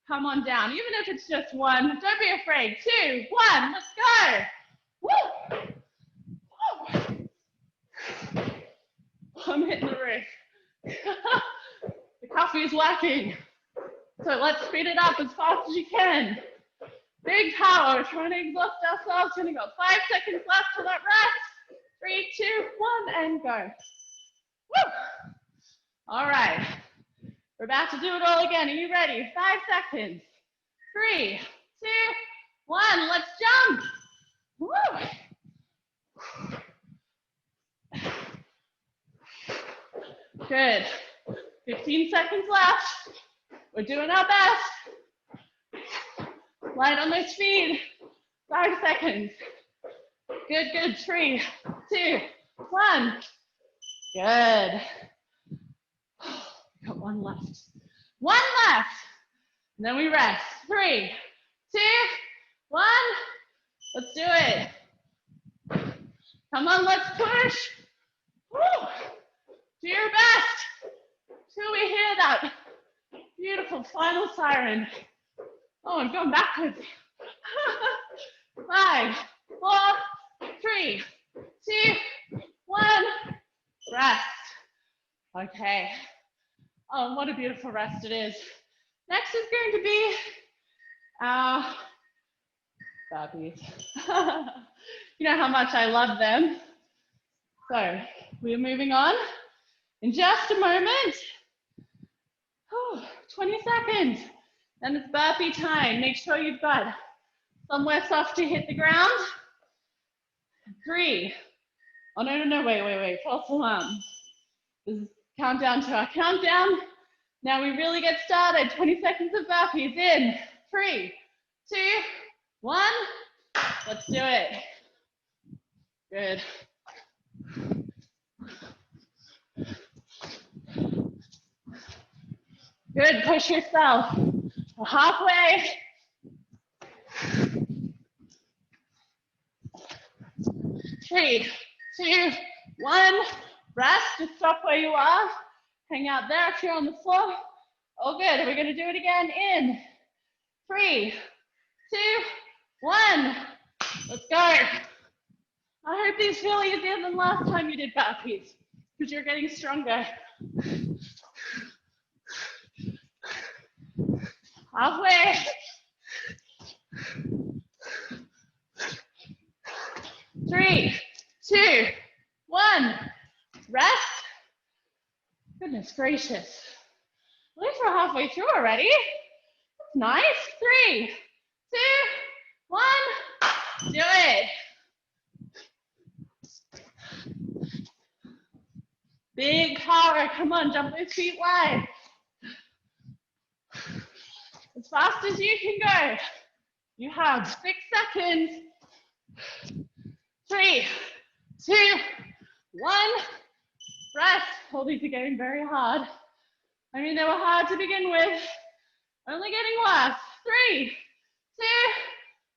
S1: Come on down. Even if it's just 1, don't be afraid. 2, 1. Let's go. Woo! Woo! I'm hitting the roof. The coffee is lacking. So let's speed it up as fast as you can. Big power. We're trying to exhaust ourselves. Gonna go 5 seconds left for that rest. 3, 2, 1, and go. Woo! All right. We're about to do it all again. Are you ready? 5 seconds. 3, 2, 1. Let's jump. Woo! Good. 15 seconds left. We're doing our best. Light on those feet. 5 seconds. Good, good. 3, 2, 1. Good. Got 1 left. 1 left. And then we rest. 3, 2, 1. Let's do it. Come on, let's push. Woo. Do your best till we hear that beautiful final siren. Oh, I'm going backwards. 5, 4, 3, 2, 1. Rest. Okay. Oh, what a beautiful rest it is. Next is going to be our burpees. You know how much I love them. So we're moving on in just a moment. 20 seconds. Then it's burpee time. Make sure you've got somewhere soft to hit the ground. 3. Oh, no, wait. False alarm. This is countdown to our countdown. Now we really get started. 20 seconds of burpees in. 3, 2, 1. Let's do it. Good. Good, push yourself. Halfway. 3, 2, 1. Rest, just stop where you are. Hang out there if you're on the floor. All good, we're gonna do it again in 3, 2, 1. Let's go. I hope these feel easier than last time you did burpees, because you're getting stronger. Halfway. 3, 2, 1. Rest. Goodness gracious. At least we're halfway through already. That's nice. 3, 2, 1. Do it. Big power. Come on, jump those feet wide. As fast as you can go. You have 6 seconds. 3, 2, 1. Rest. All these are getting very hard. I mean, they were hard to begin with. Only getting worse. 3, 2,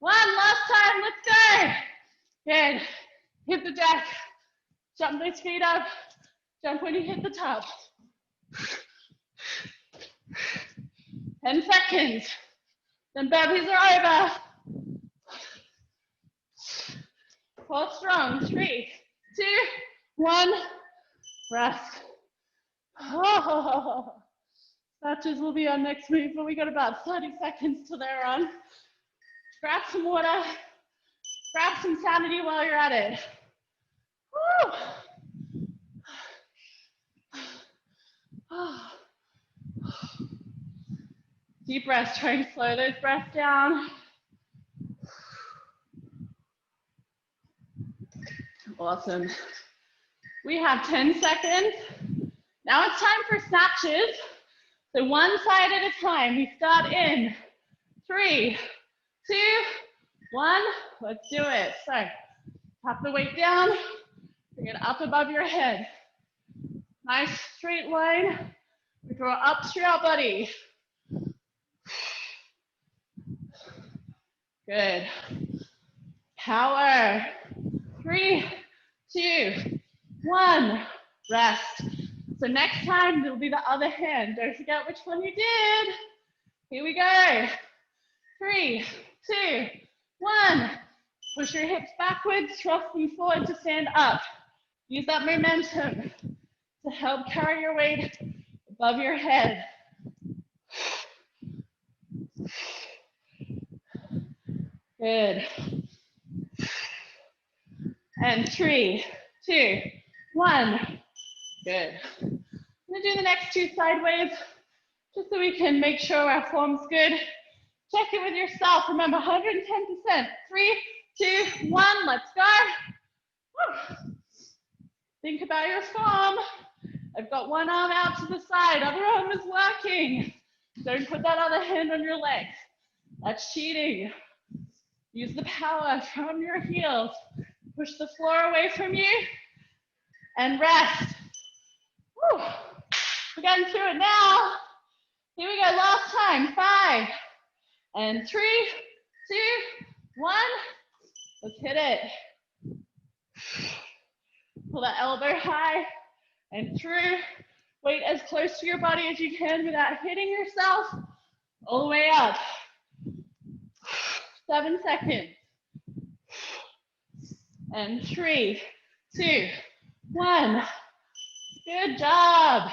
S1: 1. Last time. Let's go. Good. Hit the deck. Jump those feet up. Jump when you hit the top. 10 seconds. Then burpees are over. Hold strong. 3, 2, 1. Rest. Oh, snatches will be our next move, but we got about 30 seconds till they're on. Grab some water. Grab some sanity while you're at it. Woo. Deep breaths, try and slow those breaths down. Awesome. We have 10 seconds. Now it's time for snatches. So one side at a time. We start in 3, 2, 1. Let's do it. So tap the weight down. Bring it up above your head. Nice straight line. We draw up through our body. Good. Power. 3, 2, 1. Rest. So next time, it'll be the other hand. Don't forget which one you did. Here we go. 3, 2, 1. Push your hips backwards, thrust them forward to stand up. Use that momentum to help carry your weight above your head. Good. And 3, 2, 1. Good. I'm gonna do the next 2 sideways, just so we can make sure our form's good. Check it with yourself. Remember, 110%. 3, 2, 1. Let's go. Woo. Think about your form. I've got one arm out to the side. Other arm is working. Don't put that other hand on your leg. That's cheating. Use the power from your heels. Push the floor away from you and rest. Woo. We're getting through it now. Here we go, last time. 5 and 3, 2, 1. Let's hit it. Pull that elbow high and through. Weight as close to your body as you can without hitting yourself. All the way up. 7 seconds. And 3, 2, 1. Good job.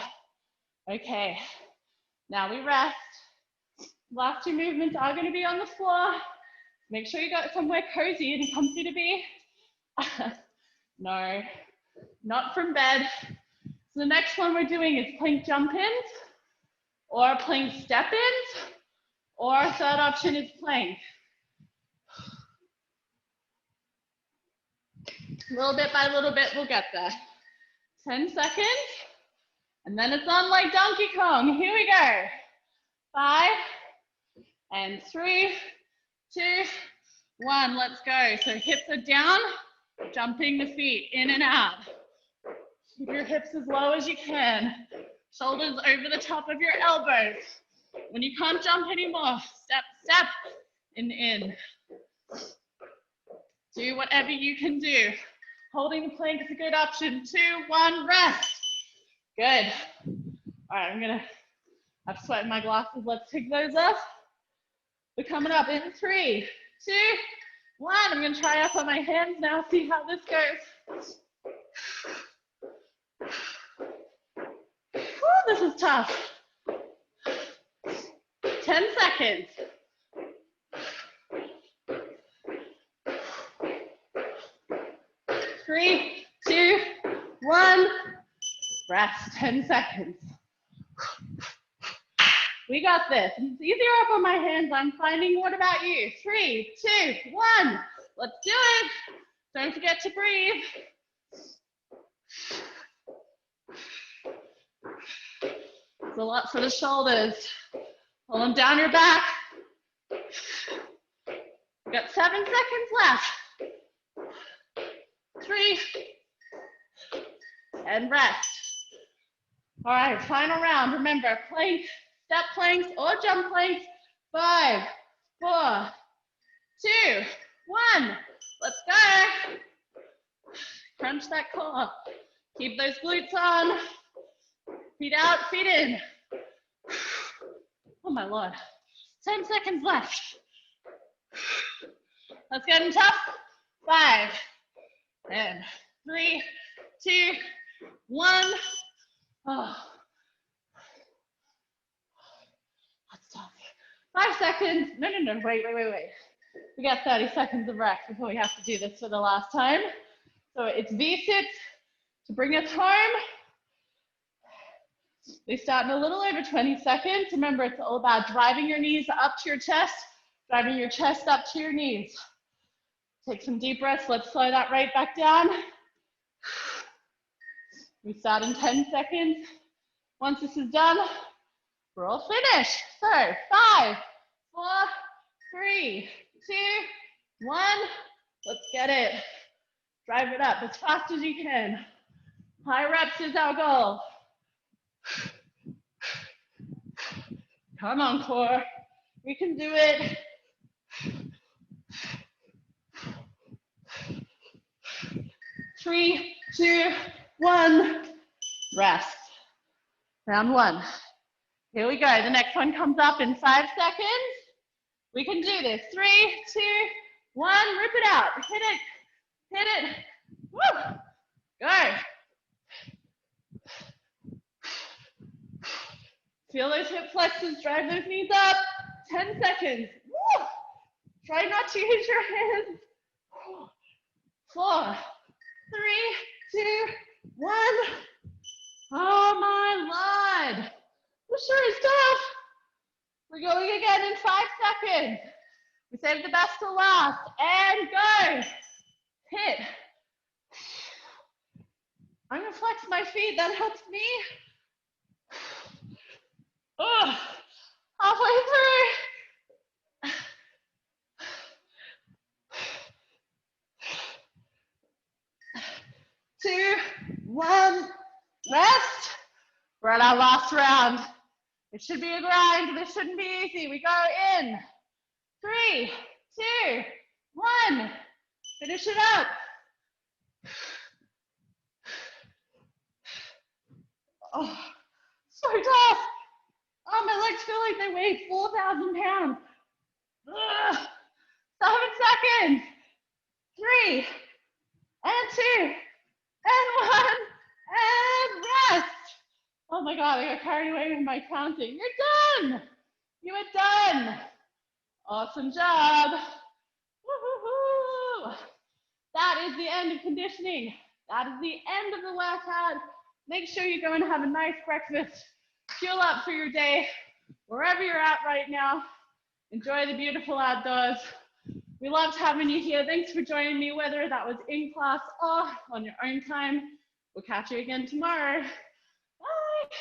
S1: Okay, now we rest. Last 2 movements are going to be on the floor. Make sure you got somewhere cozy and comfy to be. No, not from bed. So the next one we're doing is plank jump-ins, or plank step-ins, Or our third option is plank. Little bit by little bit, we'll get there. 10 seconds. And then it's on like Donkey Kong. Here we go. 5, and 3, 2, 1. Let's go. So hips are down, jumping the feet in and out. Keep your hips as low as you can. Shoulders over the top of your elbows. When you can't jump anymore, step, step, and in. Do whatever you can do. Holding the plank is a good option. 2, 1, rest. Good. All right, I've sweat in my glasses. Let's take those off. We're coming up in 3, 2, 1. I'm gonna try up on my hands now, see how this goes. Whew, this is tough. 10 seconds. 3, 2, 1. Rest. 10 seconds. We got this. It's easier up on my hands, I'm finding. What about you? 3, 2, 1. Let's do it. Don't forget to breathe. It's a lot for the shoulders. Pull them down your back. We've got 7 seconds left. 3, and rest. All right, final round. Remember, plank, step planks or jump planks. 5, 4, 2, 1. Let's go. Crunch that core. Keep those glutes on. Feet out, feet in. Oh my Lord. 10 seconds left. Let's get in tough. 5, and 3, 2, 1. Oh. That's tough. 5 seconds. No, wait. We got 30 seconds of rest before we have to do this for the last time. So it's V-sits to bring us home. They start in a little over 20 seconds. Remember, it's all about driving your knees up to your chest, driving your chest up to your knees. Take some deep breaths. Let's slow that right back down. We start in 10 seconds. Once this is done, we're all finished. So 5, 4, 3, 2, 1. Let's get it. Drive it up as fast as you can. High reps is our goal. Come on, core. We can do it. Three, 2, 1. Rest. Round 1. Here we go. The next one comes up in 5 seconds. We can do this. 3, 2, 1. Rip it out. Hit it. Hit it. Woo. Go. Feel those hip flexors. Drive those knees up. 10 seconds. Woo. Try not to use your hands. 4, 3, 2, 1. Oh my Lord. This sure is tough. We're going again in 5 seconds. We saved the best to last. And go. Hit. I'm going to flex my feet. That helps me. Oh, halfway through. 2, 1. Rest. We're at our last round. It should be a grind. This shouldn't be easy. We go in. 3, 2, 1. Finish it up. Oh, so tough. Oh, my legs feel like they weigh 4,000 pounds. Ugh. 7 seconds. 3, and 2, and 1, and rest. Oh my God, I got carried away with my counting. You're done. You are done. Awesome job. Woo-hoo-hoo. That is the end of conditioning. That is the end of the workout. Make sure you go and have a nice breakfast. Fuel up for your day, wherever you're at right now. Enjoy the beautiful outdoors. We loved having you here. Thanks for joining me, whether that was in class or on your own time. We'll catch you again tomorrow. Bye.